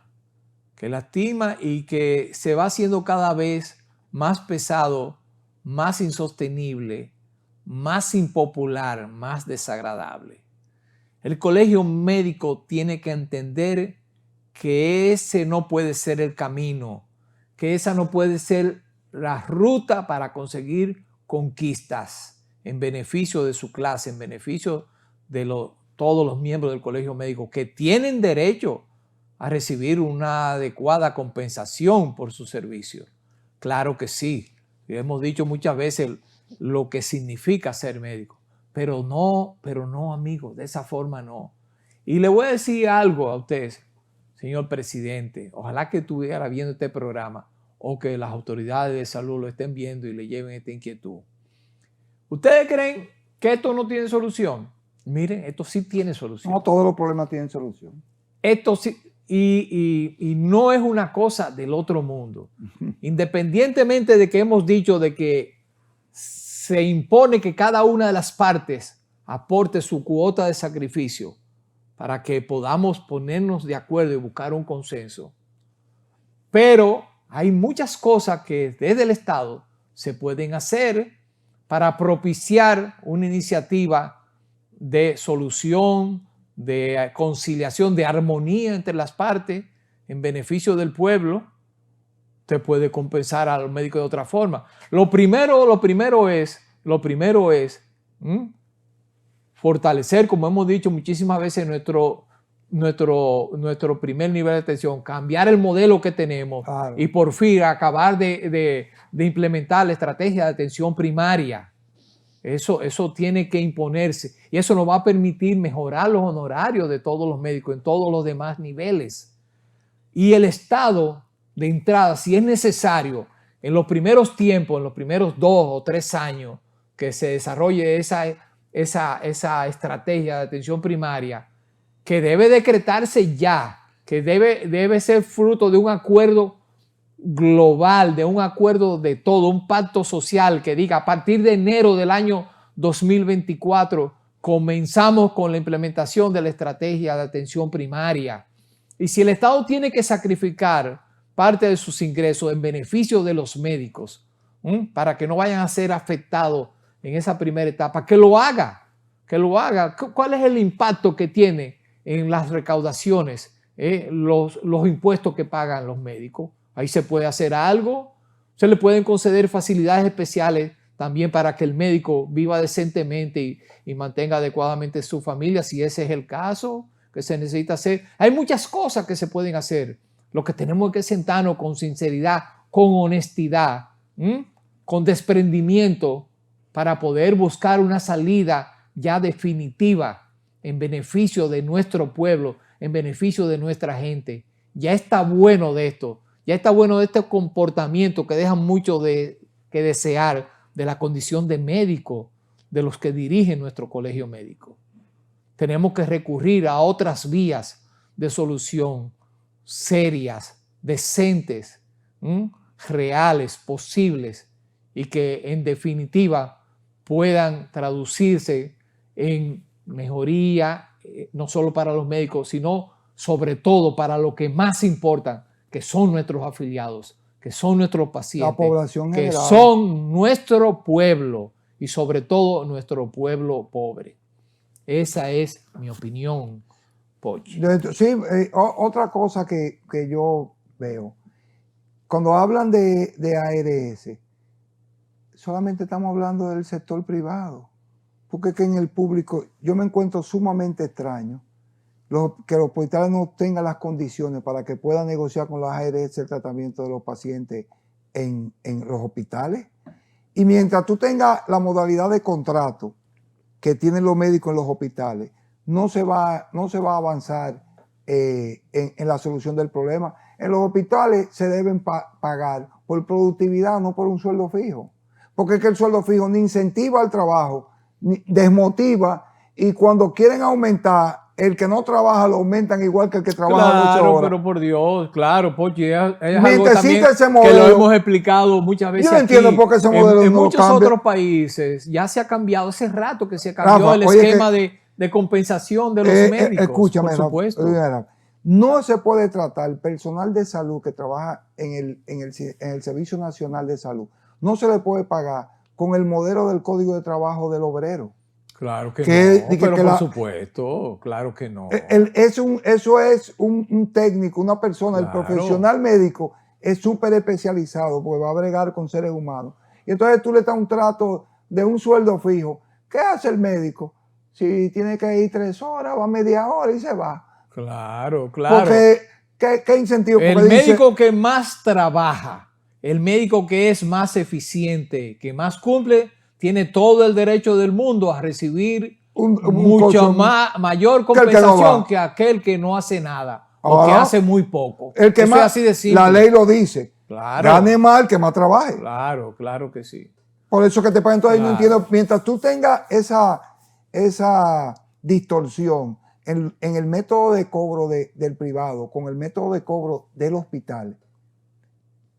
y que se va haciendo cada vez más pesado, más insostenible, más impopular, más desagradable. El colegio médico tiene que entender que ese no puede ser el camino, que esa no puede ser la ruta para conseguir conquistas en beneficio de su clase, en beneficio de todos los miembros del colegio médico que tienen derecho a recibir una adecuada compensación por su servicio. Claro que sí, hemos dicho muchas veces lo que significa ser médico, pero no, amigos, de esa forma no. Y le voy a decir algo a ustedes, señor presidente, ojalá que estuviera viendo este programa o que las autoridades de salud lo estén viendo y le lleven esta inquietud. ¿Ustedes creen que esto no tiene solución? Miren, esto sí tiene solución. No todos los problemas tienen solución. Esto sí, y no es una cosa del otro mundo. Independientemente de que hemos dicho de que se impone que cada una de las partes aporte su cuota de sacrificio para que podamos ponernos de acuerdo y buscar un consenso. Pero hay muchas cosas que desde el Estado se pueden hacer para propiciar una iniciativa de solución, de conciliación, de armonía entre las partes en beneficio del pueblo. Usted puede compensar a los médicos de otra forma. Lo primero es fortalecer, como hemos dicho muchísimas veces, nuestro primer nivel de atención, cambiar el modelo que tenemos. Claro. Y por fin acabar de implementar la estrategia de atención primaria. Eso tiene que imponerse y eso nos va a permitir mejorar los honorarios de todos los médicos en todos los demás niveles. Y el Estado, de entrada, si es necesario, en los primeros tiempos, en los primeros 2 o 3 años que se desarrolle esa estrategia de atención primaria, que debe decretarse ya, que debe ser fruto de un acuerdo global, de un acuerdo de todo, un pacto social que diga a partir de enero del año 2024 comenzamos con la implementación de la estrategia de atención primaria. Y si el Estado tiene que sacrificar parte de sus ingresos en beneficio de los médicos, para que no vayan a ser afectados en esa primera etapa, que lo haga. ¿Cuál es el impacto que tiene en las recaudaciones, los impuestos que pagan los médicos? Ahí se puede hacer algo, se le pueden conceder facilidades especiales también para que el médico viva decentemente y mantenga adecuadamente su familia, si ese es el caso que se necesita hacer. Hay muchas cosas que se pueden hacer. Lo que tenemos que sentarnos con sinceridad, con honestidad, con desprendimiento para poder buscar una salida ya definitiva en beneficio de nuestro pueblo, en beneficio de nuestra gente. Ya está bueno de esto. Ya está bueno de este comportamiento que deja mucho que desear de la condición de médico de los que dirigen nuestro colegio médico. Tenemos que recurrir a otras vías de solución serias, decentes, reales, posibles y que en definitiva puedan traducirse en mejoría, no solo para los médicos, sino sobre todo para lo que más importa, que son nuestros afiliados, que son nuestros pacientes, la población que general, son nuestro pueblo y sobre todo nuestro pueblo pobre. Esa es mi opinión, Pochi. Sí, otra cosa que yo veo, cuando hablan de ARS, solamente estamos hablando del sector privado, porque es que en el público yo me encuentro sumamente extraño que los hospitales no tengan las condiciones para que puedan negociar con las ARS el tratamiento de los pacientes en los hospitales. Y mientras tú tengas la modalidad de contrato que tienen los médicos en los hospitales, no se va a avanzar en la solución del problema. En los hospitales se deben pagar por productividad, no por un sueldo fijo. Porque es que el sueldo fijo ni incentiva al trabajo, ni desmotiva, y cuando quieren aumentar, el que no trabaja lo aumentan igual que el que trabaja 8 horas. Pero por Dios, claro, porque es algo Mientras también existe ese modelo, que lo hemos explicado muchas veces yo no entiendo aquí. por qué ese modelo En no lo muchos cambia. otros países ya se ha cambiado, hace rato que se cambió Rafa, el oye, esquema de compensación de los médicos, escúchame, por supuesto. Rafa, no se puede tratar el personal de salud que trabaja en el Servicio Nacional de Salud, no se le puede pagar con el modelo del Código de Trabajo del obrero. Claro que no, pero por supuesto, claro que no. Eso es un técnico, una persona, Claro. El profesional médico es súper especializado porque va a bregar con seres humanos. Y entonces tú le das un trato de un sueldo fijo. ¿Qué hace el médico? Si tiene que ir 3 horas, va media hora y se va. Claro. Porque, ¿qué incentivo? Porque El médico que más trabaja, el médico que es más eficiente, que más cumple, tiene todo el derecho del mundo a recibir mucha mayor compensación que aquel que no hace nada o que hace muy poco. El que Eso más, es así de simple. la ley lo dice. Claro. Gane más el que más trabaje. Claro que sí. Por eso que te pagan. Entonces no entiendo, mientras tú tengas esa distorsión en el método de cobro del privado con el método de cobro del hospital,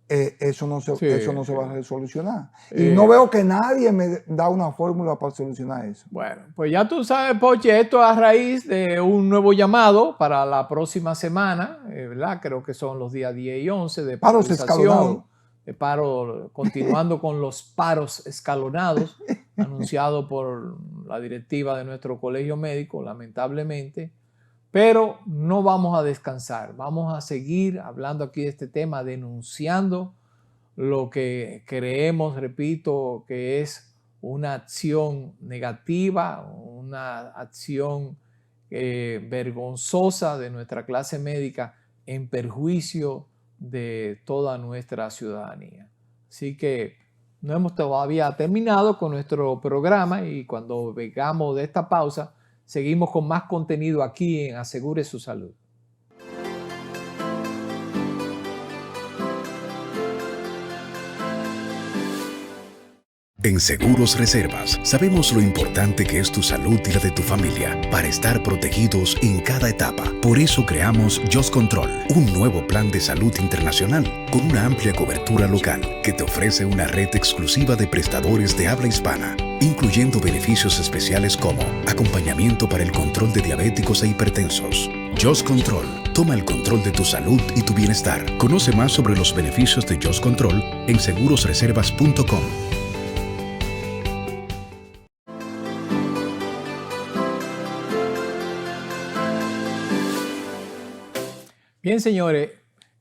eso no se va a solucionar. Y no veo que nadie me da una fórmula para solucionar eso. Bueno, pues ya tú sabes, Poche, esto a raíz de un nuevo llamado para la próxima semana, ¿verdad? Creo que son los días 10 y 11 de paros escalonados. De paro, continuando con los paros escalonados, anunciado por la directiva de nuestro colegio médico, lamentablemente. Pero no vamos a descansar, vamos a seguir hablando aquí de este tema, denunciando lo que creemos, repito, que es una acción negativa, una acción vergonzosa de nuestra clase médica en perjuicio de toda nuestra ciudadanía. Así que no hemos todavía terminado con nuestro programa y cuando vengamos de esta pausa, seguimos con más contenido aquí en Asegure su Salud. En Seguros Reservas sabemos lo importante que es tu salud y la de tu familia para estar protegidos en cada etapa. Por eso creamos Just Control, un nuevo plan de salud internacional con una amplia cobertura local que te ofrece una red exclusiva de prestadores de habla hispana, incluyendo beneficios especiales como acompañamiento para el control de diabéticos e hipertensos. Just Control, toma el control de tu salud y tu bienestar. Conoce más sobre los beneficios de Just Control en segurosreservas.com. Bien, señores,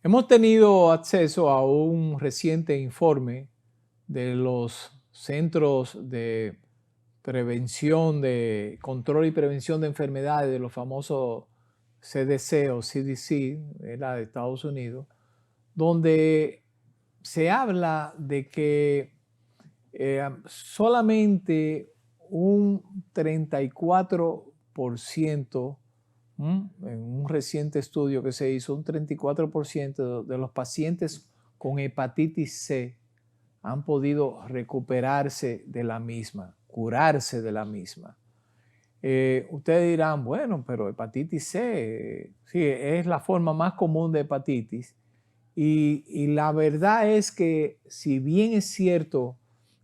hemos tenido acceso a un reciente informe de los Centros de Prevención, de Control y Prevención de Enfermedades, de los famosos CDC o CDC, de Estados Unidos, donde se habla de que solamente un 34%, en un reciente estudio que se hizo, un 34% de los pacientes con hepatitis C han podido recuperarse de la misma, curarse de la misma. Ustedes dirán, bueno, pero hepatitis C, sí, es la forma más común de hepatitis. Y la verdad es que si bien es cierto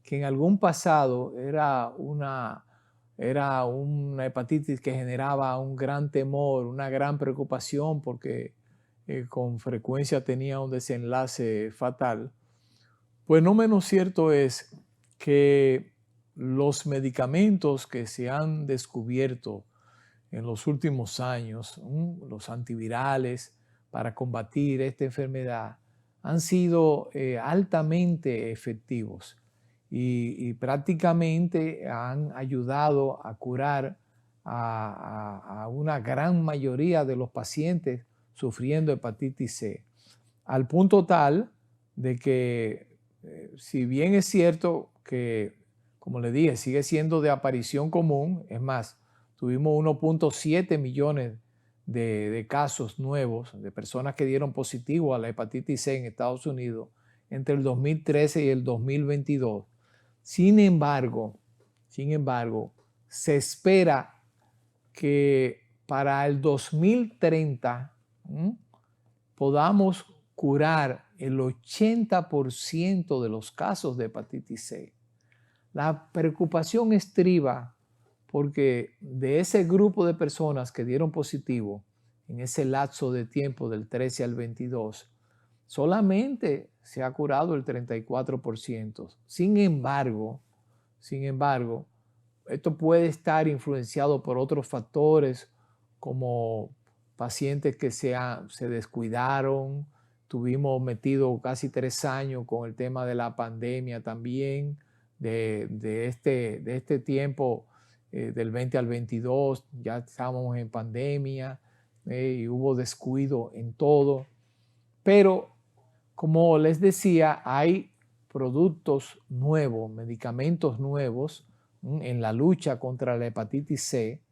que en algún pasado era una hepatitis que generaba un gran temor, una gran preocupación porque con frecuencia tenía un desenlace fatal, pues no menos cierto es que los medicamentos que se han descubierto en los últimos años, los antivirales para combatir esta enfermedad, han sido altamente efectivos. y prácticamente han ayudado a curar a una gran mayoría de los pacientes sufriendo hepatitis C, al punto tal de que si bien es cierto que, como le dije, sigue siendo de aparición común, es más, tuvimos 1.7 millones de casos nuevos de personas que dieron positivo a la hepatitis C en Estados Unidos entre el 2013 y el 2022. Sin embargo, se espera que para el 2030 podamos curar el 80% de los casos de hepatitis C. La preocupación estriba porque de ese grupo de personas que dieron positivo en ese lapso de tiempo del 13 al 22, solamente se ha curado el 34%. Sin embargo, esto puede estar influenciado por otros factores como pacientes que se descuidaron. Tuvimos metido casi 3 años con el tema de la pandemia también, de este tiempo del 20 al 22, ya estábamos en pandemia y hubo descuido en todo. Pero, como les decía, hay productos nuevos, medicamentos nuevos en la lucha contra la hepatitis C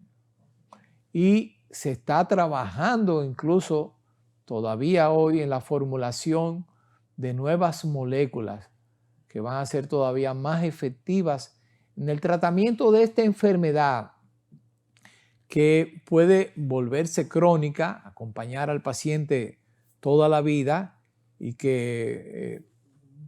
y se está trabajando incluso todavía hoy en la formulación de nuevas moléculas que van a ser todavía más efectivas en el tratamiento de esta enfermedad que puede volverse crónica, acompañar al paciente toda la vida y que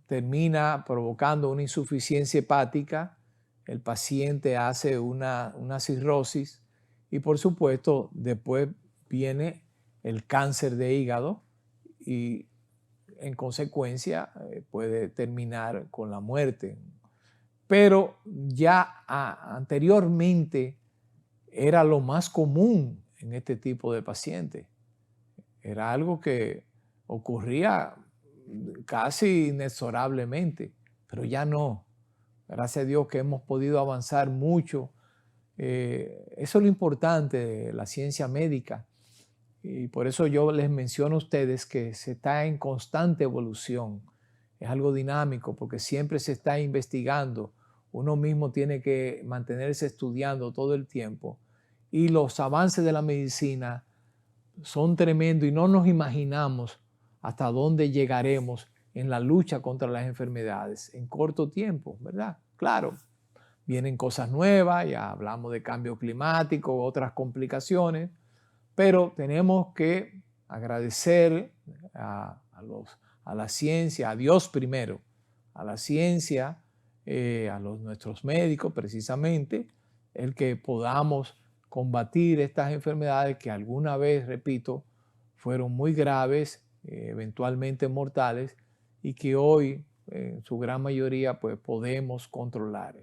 termina provocando una insuficiencia hepática. El paciente hace una cirrosis y, por supuesto, después viene el cáncer de hígado y en consecuencia puede terminar con la muerte. Pero ya anteriormente era lo más común en este tipo de pacientes. Era algo que ocurría casi inexorablemente, pero ya no. Gracias a Dios que hemos podido avanzar mucho. Eso es lo importante de la ciencia médica. Y por eso yo les menciono a ustedes que se está en constante evolución. Es algo dinámico porque siempre se está investigando. Uno mismo tiene que mantenerse estudiando todo el tiempo. Y los avances de la medicina son tremendos y no nos imaginamos hasta dónde llegaremos en la lucha contra las enfermedades en corto tiempo, ¿verdad? Claro, vienen cosas nuevas, ya hablamos de cambio climático, otras complicaciones, pero tenemos que agradecer a la ciencia, a Dios primero, a la ciencia, nuestros médicos precisamente, el que podamos combatir estas enfermedades que alguna vez, repito, fueron muy graves, eventualmente mortales, y que hoy, en su gran mayoría, pues podemos controlar.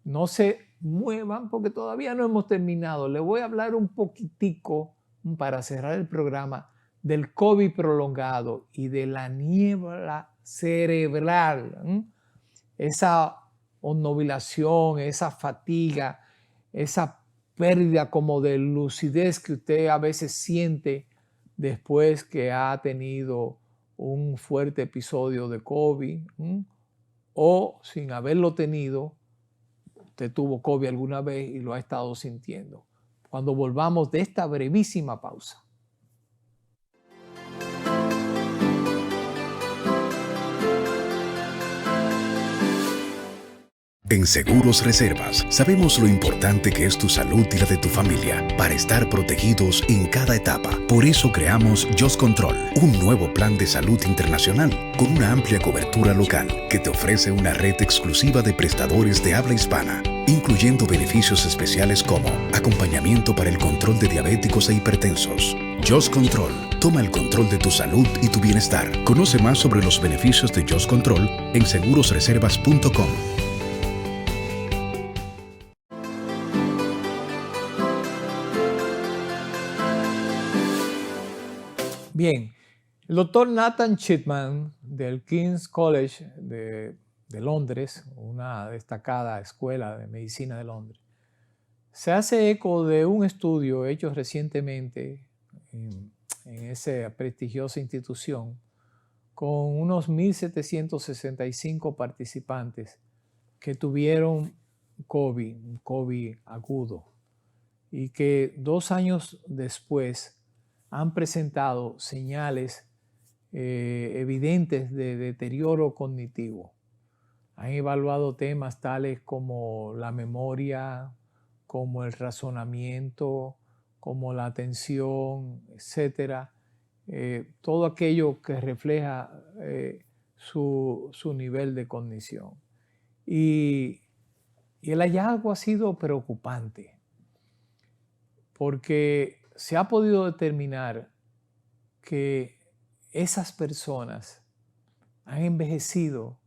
No se muevan porque todavía no hemos terminado. Les voy a hablar un poquitico, para cerrar el programa, del COVID prolongado y de la niebla cerebral. Esa obnubilación, esa fatiga, esa pérdida como de lucidez que usted a veces siente después que ha tenido un fuerte episodio de COVID, o sin haberlo tenido, usted tuvo COVID alguna vez y lo ha estado sintiendo. Cuando volvamos de esta brevísima pausa. En Seguros Reservas sabemos lo importante que es tu salud y la de tu familia para estar protegidos en cada etapa. Por eso creamos JustControl, un nuevo plan de salud internacional con una amplia cobertura local que te ofrece una red exclusiva de prestadores de habla hispana, incluyendo beneficios especiales como acompañamiento para el control de diabéticos e hipertensos. JustControl, toma el control de tu salud y tu bienestar. Conoce más sobre los beneficios de JustControl en segurosreservas.com. Bien, el doctor Nathan Chipman del King's College de de Londres, una destacada escuela de medicina de Londres, se hace eco de un estudio hecho recientemente en esa prestigiosa institución con unos 1.765 participantes que tuvieron COVID agudo y que 2 años después han presentado señales evidentes de deterioro cognitivo. Han evaluado temas tales como la memoria, como el razonamiento, como la atención, etc. Todo aquello que refleja su nivel de cognición. Y el hallazgo ha sido preocupante porque se ha podido determinar que esas personas han envejecido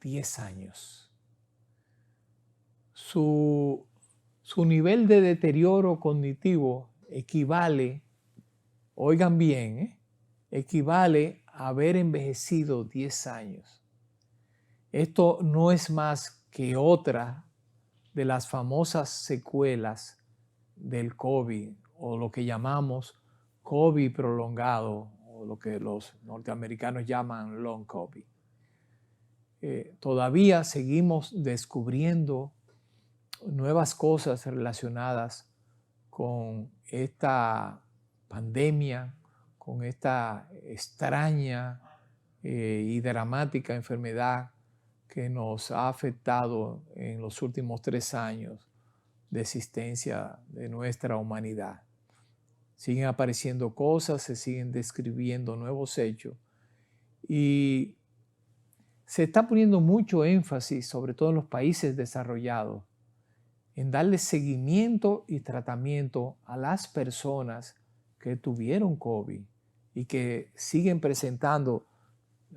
10 años. Su nivel de deterioro cognitivo equivale, oigan bien, equivale a haber envejecido 10 años. Esto no es más que otra de las famosas secuelas del COVID, o lo que llamamos COVID prolongado, o lo que los norteamericanos llaman long COVID. Todavía seguimos descubriendo nuevas cosas relacionadas con esta pandemia, con esta extraña y dramática enfermedad que nos ha afectado en los últimos 3 años de existencia de nuestra humanidad. Siguen apareciendo cosas, se siguen describiendo nuevos hechos y se está poniendo mucho énfasis, sobre todo en los países desarrollados, en darle seguimiento y tratamiento a las personas que tuvieron COVID y que siguen presentando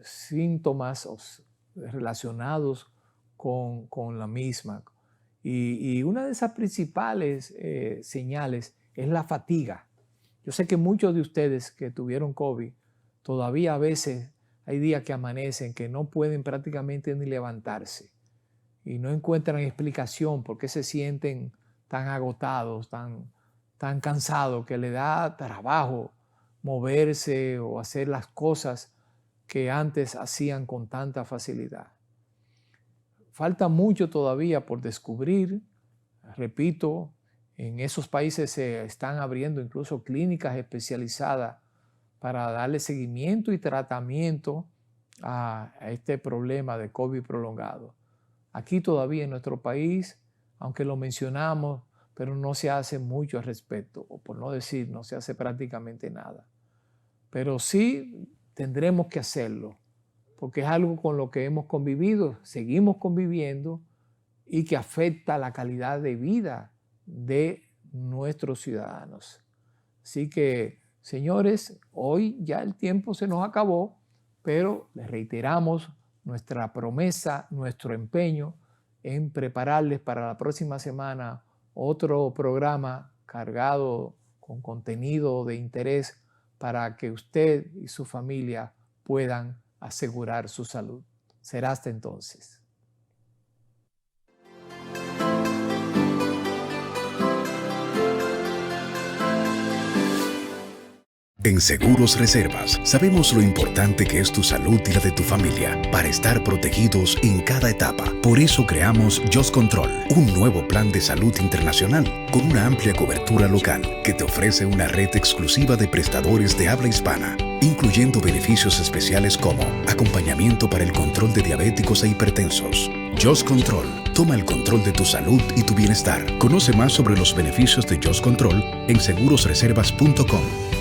síntomas relacionados con la misma. Y una de esas principales señales es la fatiga. Yo sé que muchos de ustedes que tuvieron COVID, todavía a veces hay días que amanecen que no pueden prácticamente ni levantarse y no encuentran explicación por qué se sienten tan agotados, tan cansados, que le da trabajo moverse o hacer las cosas que antes hacían con tanta facilidad. Falta mucho todavía por descubrir. Repito, en esos países se están abriendo incluso clínicas especializadas para darle seguimiento y tratamiento a este problema de COVID prolongado. Aquí todavía en nuestro país, aunque lo mencionamos, pero no se hace mucho al respecto, o por no decir, no se hace prácticamente nada. Pero sí tendremos que hacerlo, porque es algo con lo que hemos convivido, seguimos conviviendo y que afecta la calidad de vida de nuestros ciudadanos. Así que, señores, hoy ya el tiempo se nos acabó, pero les reiteramos nuestra promesa, nuestro empeño en prepararles para la próxima semana otro programa cargado con contenido de interés para que usted y su familia puedan asegurar su salud. Será hasta entonces. En Seguros Reservas sabemos lo importante que es tu salud y la de tu familia para estar protegidos en cada etapa. Por eso creamos Just Control, un nuevo plan de salud internacional con una amplia cobertura local que te ofrece una red exclusiva de prestadores de habla hispana, incluyendo beneficios especiales como acompañamiento para el control de diabéticos e hipertensos. Just Control, toma el control de tu salud y tu bienestar. Conoce más sobre los beneficios de Just Control en segurosreservas.com.